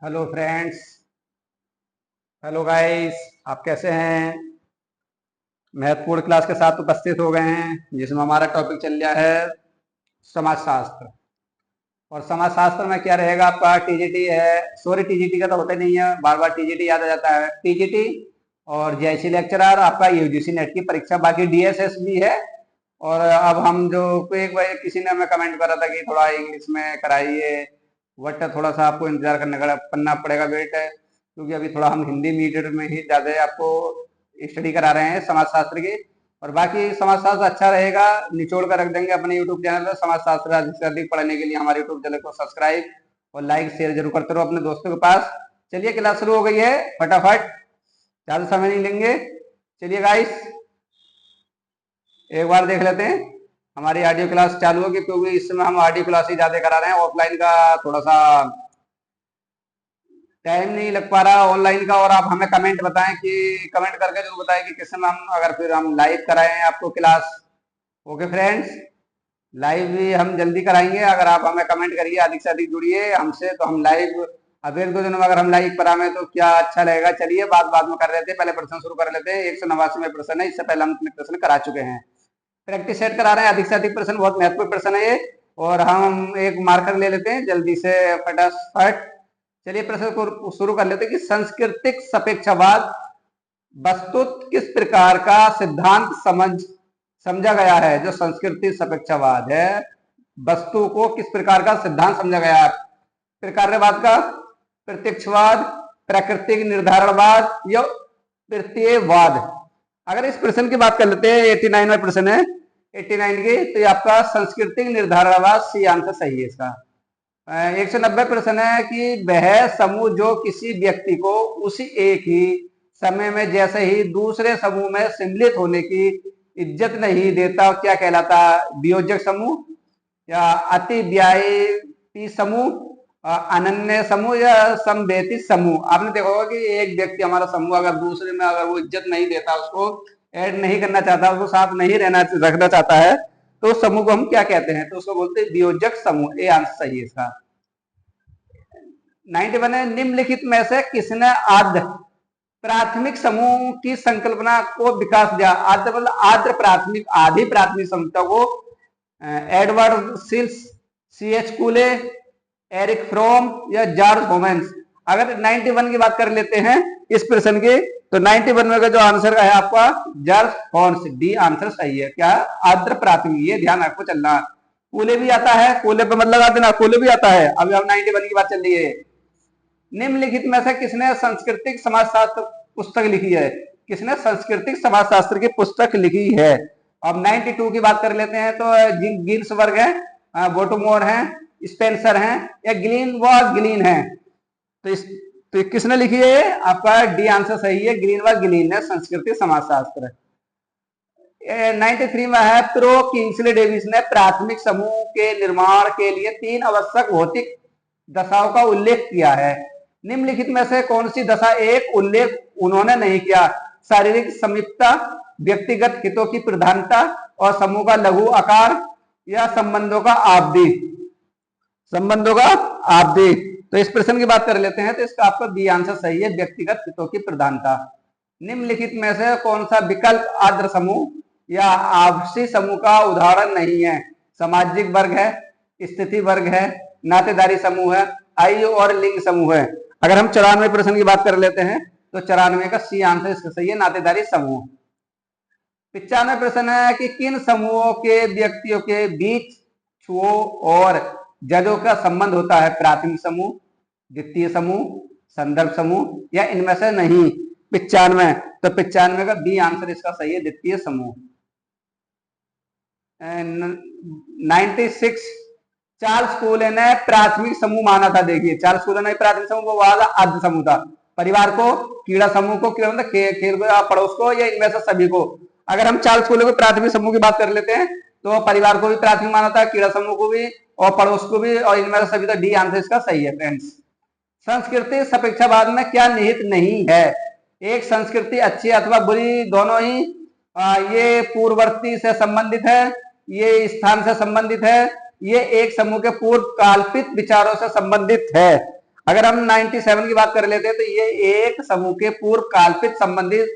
Hello friends. Hello guys. आप कैसे हैं? महत्वपूर्ण क्लास के साथ उपस्थित हो गए हैं जिसमें हमारा टॉपिक चल रहा है समाजशास्त्र। और समाजशास्त्र में क्या रहेगा आपका? टीजीटी है, सॉरी टीजीटी का तो होता नहीं है, बार बार टीजीटी याद आ जाता है। टीजीटी और जेआईसी लेक्चरर, आपका यूजीसी नेट की परीक्षा, बाकी डीएसएस भी है। और अब हम जो एक बार किसी ने हमें कमेंट करा था कि थोड़ा इंग्लिश में कराइए, बट थोड़ा सा आपको इंतजार करना पड़ेगा वेट है, क्योंकि अभी थोड़ा हम हिंदी मीडियम में ही ज़्यादा आपको स्टडी करा रहे हैं समाजशास्त्र की। और बाकी समाजशास्त्र अच्छा रहेगा, निचोड़ कर रख देंगे अपने यूट्यूब चैनल पर। समाजशास्त्र अधिक से अधिक पढ़ने के लिए हमारे यूट्यूब चैनल को सब्सक्राइब और लाइक शेयर जरूर करते रहो अपने दोस्तों के पास। चलिए क्लास शुरू हो गई है, फटाफट, ज़्यादा समय नहीं लेंगे। चलिए गाइस, एक बार देख लेते हैं हमारी ऑडियो क्लास चालू होगी, क्योंकि इस समय हम ऑडियो क्लास ही ज़्यादा करा रहे हैं, ऑफलाइन का थोड़ा सा टाइम नहीं लग पा रहा ऑनलाइन का। और आप हमें कमेंट बताएं कि कमेंट करके जरूर बताएं कि किस समय हम, अगर फिर हम लाइव कराएं आपको क्लास। ओके फ्रेंड्स, लाइव भी हम जल्दी कराएंगे, अगर आप हमें कमेंट करिए, अधिक से अधिक जुड़िए हमसे, तो हम लाइव अब एक दो दिनों में अगर हम लाइव कराएं तो क्या अच्छा रहेगा। चलिए बात बाद में कर लेते हैं, पहले प्रश्न शुरू कर लेते हैं। 189 प्रश्न है, इससे पहले हम प्रश्न करा चुके हैं, प्रैक्टिस सेट करा रहे हैं। अधिक से अधिक प्रश्न, बहुत महत्वपूर्ण प्रश्न है ये। और हम एक मार्कर ले लेते हैं जल्दी से फटाफट। चलिए प्रश्न को शुरू कर लेते हैं कि सांस्कृतिक सापेक्षवाद वस्तुत किस प्रकार का सिद्धांत समझा गया है। जो संस्कृति सापेक्षवाद है, वस्तु को किस प्रकार का सिद्धांत समझा गया है? प्रकार्यवाद का, प्रत्यक्षवाद, प्राकृतिक निर्धारणवाद या प्रत्ययवाद। अगर इस प्रश्न की बात कर लेते हैं, 89 में प्रश्न है 89 की, तो ये आपका सांस्कृतिक निर्धारणवाद सी आंसर सही है इसका। 190 प्रश्न है कि वह समूह जो किसी व्यक्ति को उसी एक ही समय में जैसे ही दूसरे समूह में सम्मिलित होने की इज्जत नहीं देता, क्या कहलाता? वियोजक समूह या अतिव्यापी समूह, अनन्य समूह या समवेती समूह। आपने देखा होगा कि एक व्यक्ति, हमारा समूह, अगर दूसरे में अगर वो इज्जत नहीं देता, उसको ऐड नहीं करना चाहता, उसको साथ नहीं रखना चाहता है, तो उस समूह को हम क्या कहते हैं? तो उसको बोलते हैं वियोजक समूह। ये आंसर सही है इसका। 91 है, निम्नलिखित में से किसने आद्य प्राथमिक समूह की संकल्पना को विकास दिया? आद्य मतलब आद्य प्राथमिक, आधी प्राथमिक समूहता को Edward Shils, C H Cooley, Eric Fromm या जॉर्ज होमेंस। अगर 91 की बात कर लेते हैं इस प्रश्न की, तो 91 में का जो आंसर है आपका जॉर्ज होमेंस, डी आंसर सही है। क्या? आद्र प्राथमिक, ये ध्यान आपको चलना। कूले भी आता है, कूले पे मत लगा देना, कूले भी आता है। अभी हम 91 की बात चल रही है। निम्नलिखित में से किसने सांस्कृतिक समाजशास्त्र पुस्तक लिखी है? किसने सांस्कृतिक समाजशास्त्र की पुस्तक लिखी है? अब 92 की बात कर लेते हैं, तो गिन्सबर्ग है, बोटोमोर है, स्पेंसर है या ग्लीन व ग्लीन है? तो किसने लिखी है? आपका डी आंसर सही है, ग्रीन व ग्लीन है सांस्कृतिक समाजशास्त्र। 93 में है, प्रो किंग्सले डेविस ने प्राथमिक समूह के निर्माण के लिए 3 आवश्यक भौतिक दशाओं का उल्लेख किया है। निम्नलिखित में से कौन सी दशा एक उल्लेख उन्होंने नहीं किया? शारीरिक समीपता, व्यक्तिगत हितों की प्रधानता और समूह का लघु आकार या संबंधों का आवधि? संबंधों का आवधि। तो इस प्रश्न की बात कर लेते हैं, तो इसका आपका बी आंसर सही है, व्यक्तिगत हितों की प्रधानता। निम्नलिखित में से कौन सा विकल्प आद्र समूह या आपसी समूह का उदाहरण नहीं है? सामाजिक वर्ग है, स्थिति वर्ग है, नातेदारी समूह है, आयु और लिंग समूह है। अगर हम 94 प्रश्न की बात कर लेते हैं, तो 94 का सी आंसर इसका सही है, नातेदारी समूह। 95 प्रश्न है कि किन समूहों के व्यक्तियों के बीच छुओ और जजों का संबंध होता है? प्राथमिक समूह, द्वितीय समूह, संदर्भ समूह या इनमें से नहीं? 95, तो 95 का बी आंसर इसका सही है, द्वितीय समूह। 96, चार्ल्स कूले ने प्राथमिक समूह माना था। देखिए चार्ल्स कूले ने प्राथमिक समूह को वाला आद्य समूह था। परिवार को, कीड़ा समूह को, कीड़ा मतलब खेल को या पड़ोस को या इनमें से सभी को। अगर हम चार्ल्स कूले को प्राथमिक समूह की बात कर लेते हैं, तो परिवार को भी प्राथमिक माना था, कीड़ा समूह को भी और पड़ोस को भी, और इनमें से सभी। तो डी आंसर इसका सही है फ्रेंड्स। संस्कृति सापेक्षवाद में क्या निहित नहीं है? एक संस्कृति अच्छी अथवा बुरी, दोनों ही, ये पूर्ववर्ती से संबंधित है, ये स्थान से संबंधित है, ये एक समूह के पूर्व कल्पित विचारों से संबंधित है। अगर हम 97 की बात कर लेते हैं तो ये एक समूह के पूर्व कल्पित संबंधित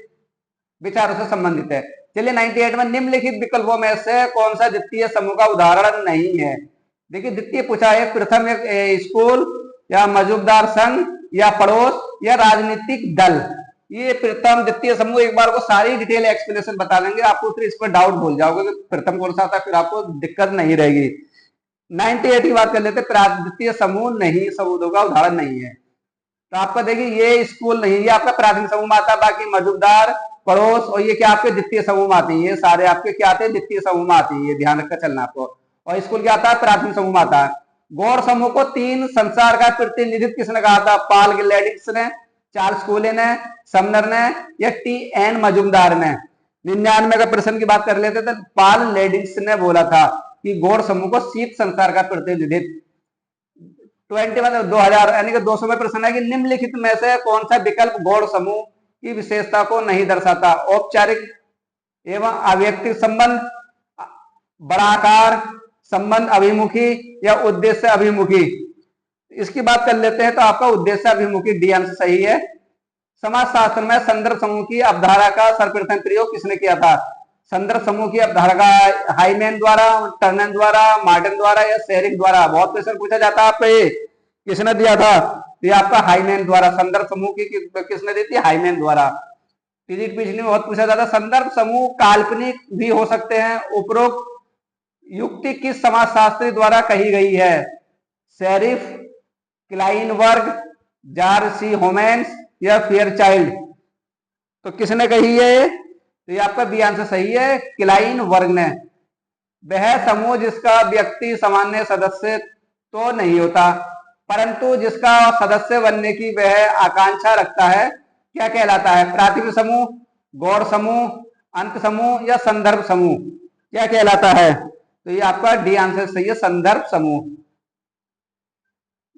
विचारों से संबंधित है। चलिए 98 में निम्नलिखित विकल्पों में से कौन सा द्वितीय समूह का उदाहरण नहीं है। देखिए द्वितीय पूछा है, प्रथम एक स्कूल या मौजूदार संघ या पड़ोस या राजनीतिक दल। ये प्रथम द्वितीय समूह एक बार को सारी डिटेल एक्सप्लेनेशन बता देंगे आपको, फिर इस पर डाउट भूल जाओगे कि प्रथम कौन सा था, फिर आपको दिक्कत नहीं रहेगी। 98 की बात कर लेते, द्वितीय समूह नहीं, समूहों का उदाहरण नहीं है। तो आपका देखिए ये स्कूल नहीं, ये आपका प्राथमिक समूह में आता है, बाकी मौजूदार, पड़ोस और ये क्या आपके द्वितीय समूह में आती है, ये सारे आपके क्या आते हैं, द्वितीय समूह में आती है, ये ध्यान रखकर चलना आपको। और स्कूल क्या आता है, प्राथमिक समूह में आता है। गौड़ समूह को तीन संसार का प्रतिनिधित्व किसने कहा था, पाल गिलैडिक्स ने, चार्ल्स कूले ने, समनर ने या टी एन मजुमदार ने। 99 का प्रश्न की बात कर लेते तो पाल लेडिक्स ने बोला था कि गौड़ समूह को शीत संसार का प्रतिनिधित्व। 2000 यानी कि 200 में प्रश्न है कि निम्नलिखित में से कौन सा विकल्प गौड़ समूह की विशेषता को नहीं दर्शाता, औपचारिक एवं अव्यक्तिक संबंध, बड़ा आकार संबंध अभिमुखी या उद्देश्य अभिमुखी। इसकी बात कर लेते हैं तो आपका उद्देश्य अभिमुखी डी आंसर सही है। समाजशास्त्र में संदर्भ समूह की अवधारणा का सर्वप्रथम प्रयोग किसने किया था, संदर्भ समूह की अवधारणा हाइमेन द्वारा, टर्नन द्वारा, मार्टिन द्वारा या शेरिक द्वारा। बहुत क्वेश्चन पूछा जाता है आपसे, किसने दिया था, ये आपका हाइमेन द्वारा। संदर्भ समूह की किसने दी थी, हाइमेन द्वारा। फिजिक्स पिछली में बहुत पूछा जाता है, संदर्भ समूह काल्पनिक भी हो सकते हैं, उपरोक्त युक्ति किस समाजशास्त्री द्वारा कही गई है, शेरिफ, क्लाइनबर्ग, जॉर्ज सी होमेन्स या फेयरचाइल्ड। तो किसने कही है, तो ये आपका बी आंसर सही है, क्लाइनबर्ग ने। वह समूह जिसका व्यक्ति सामान्य सदस्य तो नहीं होता परंतु जिसका सदस्य बनने की वह आकांक्षा रखता है, क्या कहलाता है, प्राथमिक समूह, गौड़ समूह, अंत समूह या संदर्भ समूह, क्या कहलाता है। तो ये आपका डी आंसर सही है, संदर्भ समूह।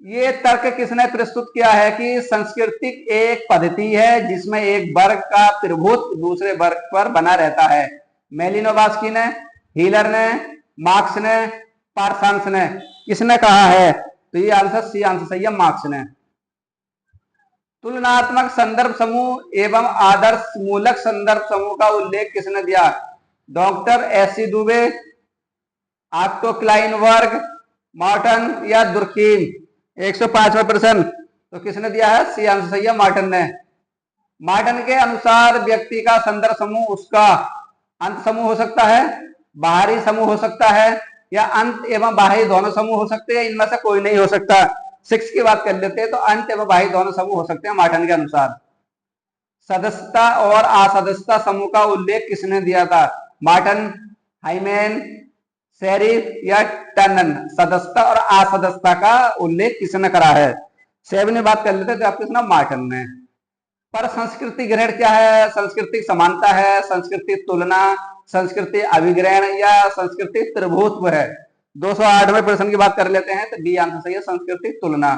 ये तर्क किसने प्रस्तुत किया है कि सांस्कृतिक एक पद्धति है जिसमें एक वर्ग का प्रभुत्व दूसरे वर्ग पर बना रहता है। मेलिनोवस्की ने, हीलर ने, मार्क्स ने, पार्सन्स ने। किसने कहा है, तो ये आंसर सी आंसर सही है, मार्क्स ने। तुलनात्मक संदर्भ समूह एवं आदर्श मूलक संदर्भ समूह का उल्लेख किसने दिया, doctor SC. Dubey, Otto क्लाइनबर्ग, Marton या दुर्कीम। 105वां प्रश्न, तो किसने दिया है, सी आंसर सही है, मार्टन ने। मार्टन के अनुसार व्यक्ति का संदर्भ समूह उसका अंत समूह हो सकता है, बाहरी समूह हो सकता है या अंत एवं बाहरी दोनों समूह हो सकते हैं, इनमें से कोई नहीं हो सकता। 6 की बात कर लेते हैं तो अंत एवं बाहरी दोनों समूह हो सकते हैं मार्टन के अनुसार। सदस्यता और असदस्यता समूह का उल्लेख किसने दिया था, मार्टन, हाइमेन, शेरिफ या टर्नन। सदस्यता और असदस्यता का उल्लेख किसने करा है, 7 में बात कर लेते हैं तो आपके सुना मार्टन ने। पर संस्कृति ग्रहण क्या है, सांस्कृतिक समानता है, सांस्कृतिक तुलना, संस्कृति अभिग्रहण या सांस्कृतिक प्रभुत्व है। 208वें प्रश्न की बात कर लेते हैं तो डी आंसर सही है, सांस्कृतिक तुलना।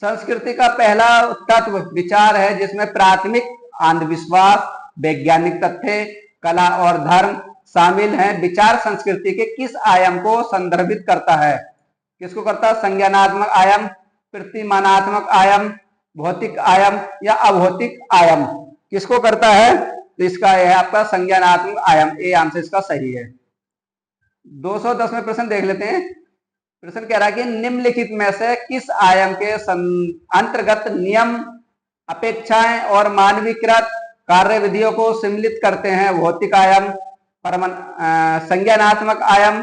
संस्कृति का पहला तत्व विचार है जिसमें प्राथमिक अंधविश्वास, वैज्ञानिक तथ्य, कला और धर्म शामिल हैं। विचार संस्कृति के किस आयाम को संदर्भित करता है, किसको करता है, संज्ञानात्मक आयाम, प्रतिमानात्मक आयाम, भौतिक आयाम या अभौतिक आयाम, किसको करता है, तो इसका यह आपका संज्ञानात्मक आयाम, ए आंसर इसका सही है। 210वें प्रश्न देख लेते हैं। प्रश्न कह रहा है कि निम्नलिखित में से किस आयाम के अंतर्गत नियम, अपेक्षाएं और मानवीकृत कार्य विधियों को सम्मिलित करते हैं, भौतिक आयाम, संज्ञानात्मक आयाम,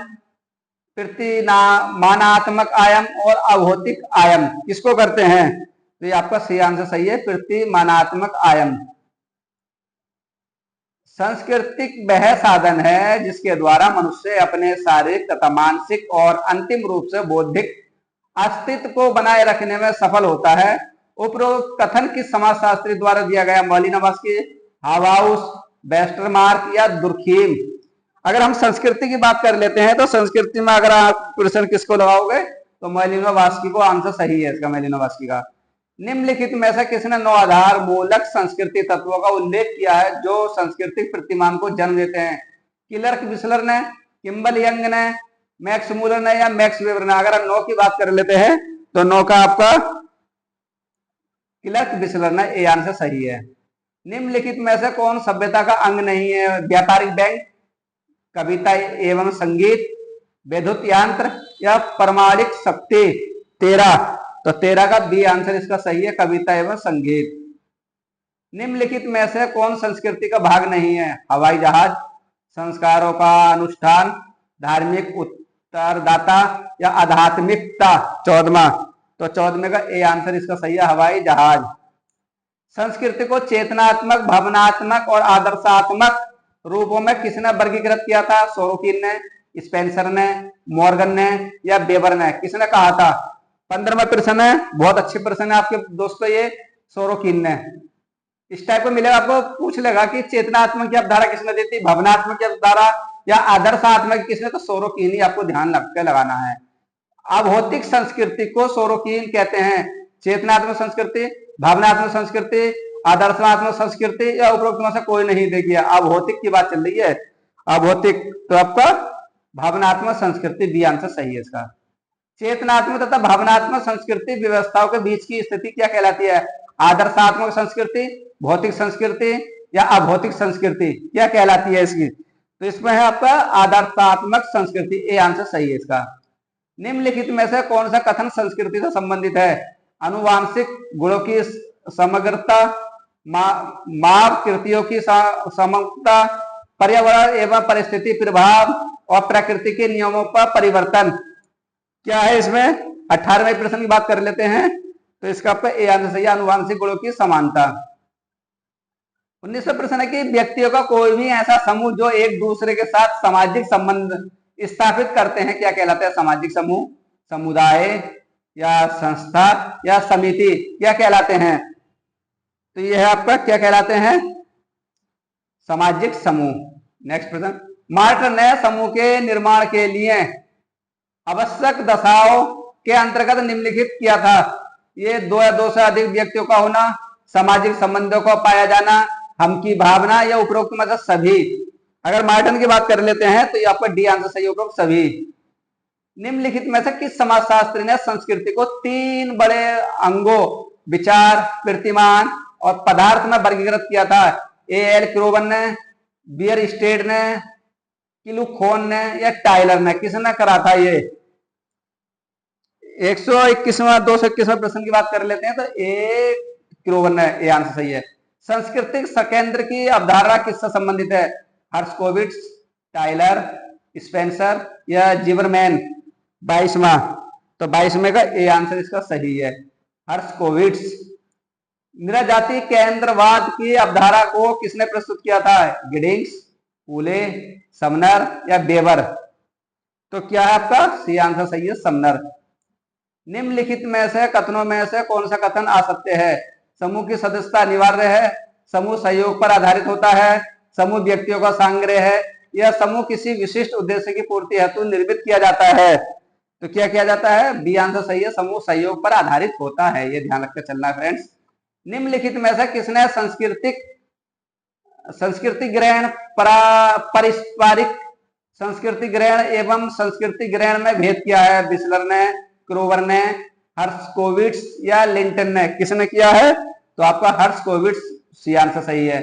प्रतिमानात्मक आयाम और अभौतिक आयाम, किसको करते हैं, तो ये आपका सी आंसर सही है, प्रतिमानात्मक आयाम। सांस्कृतिक वह साधन है जिसके द्वारा मनुष्य अपने शारीरिक तथा मानसिक और अंतिम रूप से बौद्धिक अस्तित्व को बनाए रखने में सफल होता है। उपरोक्त कथन किस समाजशास्त्री द्वारा दिया गया, मेलिनोवस्की, हाउस, वेस्टरमार्क या दुर्कीम। अगर हम संस्कृति की बात कर लेते हैं तो संस्कृति में अगर आप प्रश्न किसको लगाओगे तो मेलिनोवस्की को आंसर सही है इसका, मेलिनोवस्की का। निम्नलिखित में से किसने 9 आधार मूलक संस्कृति तत्वों का उल्लेख किया है जो सांस्कृतिक प्रतिमान को जन्म देते हैं, क्लर्क विस्लर ने, किम्बल यंग ने, मैक्स मूलर ने या मैक्स वेबर ने। अगर हम 9 की बात कर लेते हैं तो 9 का आपका क्लर्क बिस्लर ने, ए आंसर सही है। निम्नलिखित में से कौन सभ्यता का अंग नहीं है? व्यापारिक बैंक, कविता एवं संगीत, विद्युत यंत्र या परमाणिक शक्ति। 13, तो 13 का बी आंसर इसका सही है, कविता एवं संगीत। निम्नलिखित में से कौन संस्कृति का भाग नहीं है? हवाई जहाज, संस्कारों का अनुष्ठान, धार्मिक उत्तरदाता या आध्यात्मिकता। 14वां, तो 14वें का ए आंसर इसका सही है, हवाई जहाज। संस्कृति को चेतनात्मक, भावनात्मक और आदर्शात्मक रूपों में किसने वर्गीकृत किया था? सोरोकिन ने, स्पेंसर ने, मॉर्गन ने या वेबर ने? किसने कहा था? 15वां प्रश्न है, बहुत अच्छे प्रश्न है आपके दोस्तों ये, सोरोकिन ने। इस टाइप को मिलेगा, आपको पूछ लेगा कि चेतनात्मक की अवधारणा किसने दी थी, भावनात्मक की अवधारणा या आदर्शात्मक किसने, तो सोरोकिन ही आपको ध्यान रख के लगाना है। अभौतिक संस्कृति को सोरोकिन कहते हैं। चेतनात्मक संस्कृति, भावनात्मक संस्कृति, आदर्शात्मक संस्कृति या उपरोक्त में से कोई नहीं। देखिए अभौतिक की बात चल रही है, अभौतिक, तो आपका भावनात्मक संस्कृति बी आंसर सही है इसका। चेतनात्मक तथा भावनात्मक संस्कृति व्यवस्थाओं के बीच की स्थिति क्या कहलाती है? आदर्शात्मक संस्कृति, भौतिक संस्कृति या अभौतिक संस्कृति क्या कहलाती है इसकी? तो इसमें है आपका आदर्शात्मक संस्कृति, ए आंसर सही है इसका। निम्नलिखित में से कौन सा कथन संस्कृति से संबंधित है? अनुवांशिक गुणों की समग्रता, माप कृतियों की समग्रता, पर्यावरण एवं परिस्थिति प्रभाव और प्रकृति के नियमों पर परिवर्तन। क्या है इसमें? 18वें प्रश्न की बात कर लेते हैं, तो इसका आपका ए आंसर सही है, अनुवांशिक गुणों की समानता। 19वां प्रश्न है कि व्यक्तियों का कोई भी ऐसा समूह जो एक दूसरे के साथ सामाजिक संबंध स्थापित करते हैं क्या कहलाता है? सामाजिक समूह, समुदाय या संस्था या समिति क्या कहलाते हैं? तो यह आपका क्या कहलाते हैं? सामाजिक समूह। नेक्स्ट प्रश्न, मार्टर ने समूह के निर्माण के लिए आवश्यक दशाओं के अंतर्गत निम्नलिखित किया था। ये दो या दो से अधिक व्यक्तियों का होना, सामाजिक संबंधों को पाया जाना, हम की भावना या उपरोक्त में से सभी। अगर मार्टन की बात कर लेते हैं तो ये आपका डी आंसर सही होगा, सभी। निम्नलिखित में से किस समाजशास्त्री ने संस्कृति को 3 बड़े अंगों विचार, प्रतिमान और पदार्थ में वर्गीकृत किया था? ए एल क्रोवन ने, बियर स्टेड ने, किलुखोन ने या टाइलर ने? किसने करा था ये? 121वां 221वां प्रश्न की बात कर लेते हैं तो ए क्रोवन ने, ए आंसर सही है। सांस्कृतिक सकेंद्र की अवधारणा किससे संबंधित है? हर्स्कोविट्स, टाइलर, स्पेंसर या जिबरमैन? 22वां, तो 22वें का ए आंसर इसका सही है, हर्स्कोविट्स। निराजाति केंद्रवाद की अवधारणा को किसने प्रस्तुत किया था? गिडिंग्स, फूले, समनर या वेबर? तो क्या है आपका सी आंसर सही है, समनर। निम्नलिखित में से कथनों में से कौन सा कथन आ सकते हैं? समूह की सदस्यता अनिवार्य है, समूह सहयोग पर आधारित होता है, समूह व्यक्तियों का संग्रह है या समूह किसी विशिष्ट उद्देश्य की पूर्ति हेतु निर्मित किया जाता है? तो क्या किया जाता है? बी आंसर सही है, समूह सहयोग पर आधारित होता है, ये ध्यान रखकर चलना है फ्रेंड्स। निम्नलिखित में से किसने संस्कृति ग्रहण, पारस्परिक संस्कृति ग्रहण एवं संस्कृति ग्रहण में भेद किया है? बिस्लर ने, क्रोवर ने, हर्स्कोविट्स या लिंटन ने? किसने किया है? तो आपका हर्स्कोविट्स, सी आंसर सही है।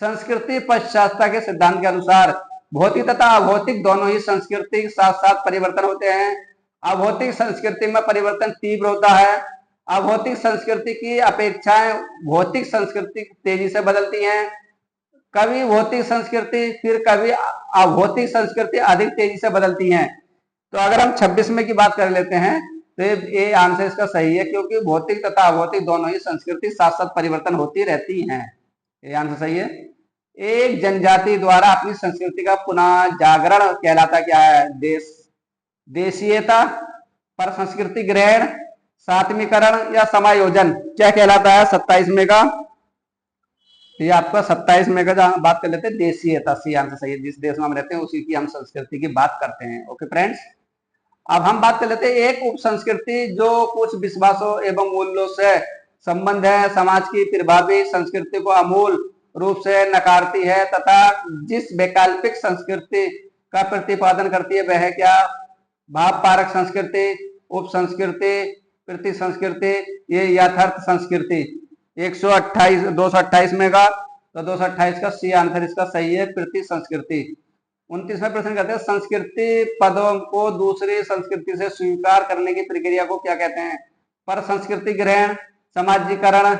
संस्कृति पश्चात्ता के सिद्धांत के अनुसार भौतिक तथा अभौतिक दोनों ही संस्कृति साथ साथ परिवर्तन होते हैं। अभौतिक संस्कृति में परिवर्तन तीव्र होता है, अभौतिक संस्कृति की अपेक्षाएं भौतिक संस्कृति तेजी से बदलती हैं। कभी भौतिक संस्कृति फिर कभी अभौतिक संस्कृति अधिक तेजी से बदलती हैं। तो अगर हम 26वें की बात कर लेते हैं तो ये आंसर इसका सही है, क्योंकि भौतिक तथा अभौतिक दोनों ही संस्कृति साथ साथ परिवर्तन होती रहती हैं, ये आंसर सही है। एक जनजाति द्वारा अपनी संस्कृति का पुनः जागरण कहलाता क्या है? देशीयता, पर संस्कृति ग्रहण, सात्मीकरण या समायोजन क्या कहलाता है? 27वें का, ये आपका 27वें का जहां बात कर लेते हैं देशीयता, सी आंसर सही है। जिस देश में हम रहते हैं उसी की हम संस्कृति की बात करते हैं। ओके फ्रेंड्स, अब हम बात कर लेते हैं एक उप संस्कृति जो कुछ विश्वासों एवं मूल्यों से संबंध है, समाज की प्रभावी संस्कृति को अमूल रूप से नकारती है तथा जिस वैकल्पिक संस्कृति का प्रतिपादन करती है वह है क्या? भाव पारक संस्कृति, उप संस्कृति, प्रति संस्कृति, ये यथार्थ संस्कृति। 128, 228 में का, तो 228 का सी आंसर इसका सही है। कृति संस्कृति। 29वां प्रश्न कहते हैं संस्कृति पदों को दूसरी संस्कृति से स्वीकार करने की प्रक्रिया को क्या कहते हैं? पर संस्कृति ग्रहण, समाजीकरण,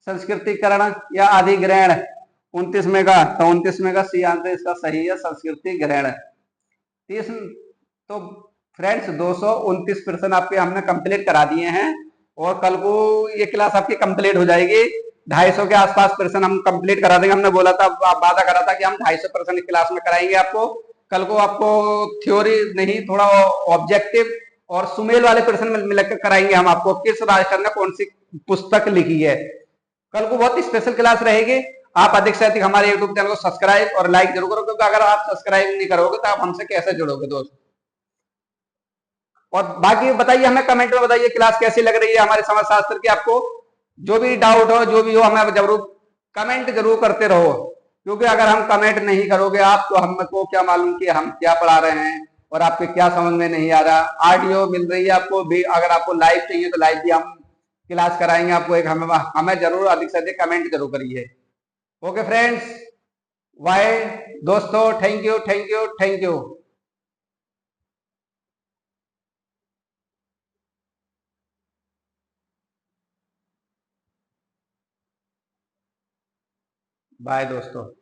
संस्कृतिकरण या अधिग्रहण। 29 में का, तो 29 में का सी आंसर इसका सही है, संस्कृति ग्रहण। 30, तो फ्रेंड्स 229 प्रश्न आपके हमने कंप्लीट करा दिए हैं और कल को ये क्लास आपकी कंप्लीट हो जाएगी। 250 के आसपास प्रश्न हम कंप्लीट करा देंगे। हमने बोला था, वादा करा था कि हम 250 प्रश्न क्लास में कराएंगे आपको। कल को आपको थ्योरी नहीं, थोड़ा ऑब्जेक्टिव और सुमेल वाले प्रश्न मिलकर कराएंगे हम आपको, किस राइटर ने कौन सी पुस्तक लिखी है। कल को बहुत स्पेशल क्लास रहेगी। आप अधिक से अधिक हमारे यूट्यूब चैनल को सब्सक्राइब और लाइक जरूर करो, क्योंकि अगर आप सब्सक्राइब नहीं करोगे तो आप हमसे कैसे जुड़ोगे दोस्त। और बाकी बताइए, हमें कमेंट में बताइए क्लास कैसी लग रही है हमारे समाज शास्त्र की। आपको जो भी डाउट हो, जो भी हो, हमें जरूर कमेंट जरूर करते रहो, क्योंकि अगर हम कमेंट नहीं करोगे आप, तो हमको क्या मालूम कि हम क्या पढ़ा रहे हैं और आपके क्या समझ में नहीं आ रहा। ऑडियो मिल रही है आपको भी, अगर आपको लाइव चाहिए तो लाइव भी हम क्लास कराएंगे आपको। एक हमें जरूर अधिक से अधिक कमेंट जरूर करिए। ओके फ्रेंड्स, बाय दोस्तों, thank you thank you thank you. Bye दोस्तों।